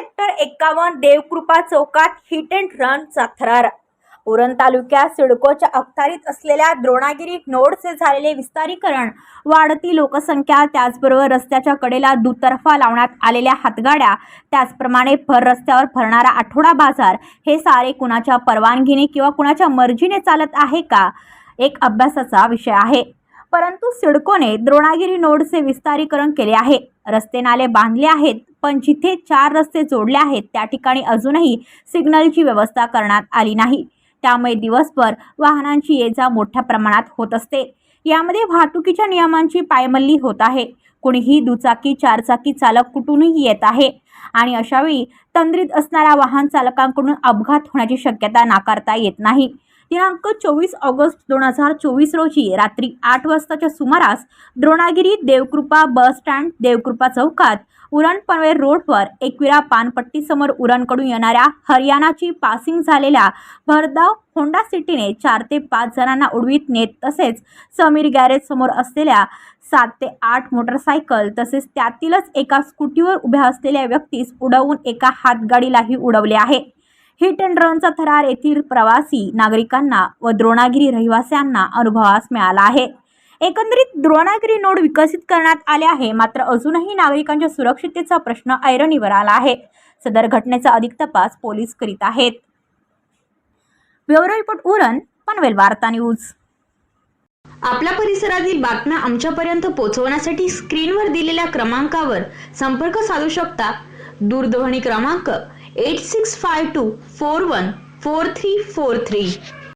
Sector 51 देवकृपा चौकात hit and रनचा थरार। उरण तालुक्यात सिडकोच्या अखत्यारीत असलेल्या द्रोणागिरी नोडचे झालेले विस्तारीकरण, वाढती लोकसंख्या, त्याचबरोबर रस्त्याच्या कडेला दुतर्फा लावण्यात आलेल्या हातगाड्या, त्याचप्रमाणे भर रस्त्यावर भरणारा आठवडा बाजार, हे सारे कुणाच्या परवानगीने किंवा कुणाच्या मर्जीने चालत आहे का, एक अभ्यासाचा विषय आहे। परंतु सिडकोने द्रोणागिरी नोडचे विस्तारीकरण केले आहे, रस्ते नाले बांधले आहेत, पण जिथे 4 रस्ते जोडले आहेत त्या ठिकाणी अजूनही सिग्नलची व्यवस्था करण्यात आली नाही। त्यामुळे दिवसभर वाहनांची ये-जा मोठ्या प्रमाणात होत असते। यामध्ये वाहतुकीच्या नियमांची पायमल्ली होत आहे। कुणीही दुचाकी, चारचाकी चालक कुठूनही येत आहे आणि अशावेळी तंद्रीत असणाऱ्या वाहन चालकांकडून अपघात होण्याची शक्यता नाकारता येत नाही। दिनांक 24 ऑगस्ट 2024 रोजी रात्री 8 वाजताच्या सुमारास द्रोणागिरी देवकृपा बस स्टँड, देवकृपा चौकात, उरण पनवेल रोडवर एकविरा पानपट्टी समोर उरणकडून येणाऱ्या हरियाणाची पासिंग झालेल्या भरधाव होंडा सिटीने 4 ते 5 जणांना उडवीत नेत, तसेच समीर गॅरेज समोर असलेल्या 7 ते 8 मोटरसायकल तसेच त्यातीलच एका स्कूटीवर उभ्या असलेल्या व्यक्तीस उडवून एका हातगाडीलाही उडवले आहे। हिट अँड रनचा थरार येथील प्रवासी नागरिकांना व द्रोणागिरी रहिवाशांना अनुभवास मिळाला आहे। एकंदरीत द्रोणागिरी नोड विकसित करण्यात आले आहे, मात्र अजूनही नागरिकांच्या सुरक्षिततेचा प्रश्न ऐरणीवर आला आहे। सदर घटनेचा अधिक तपास पोलीस करीत आहेत। ब्युरो रिपोर्ट, उरण पनवेल वार्ता न्यूज। आपल्या परिसरातील बातम्या आमच्यापर्यंत पोहोचवण्यासाठी स्क्रीनवर दिलेल्या क्रमांकावर संपर्क साधू शकता। दूरध्वनी क्रमांक 8652414343।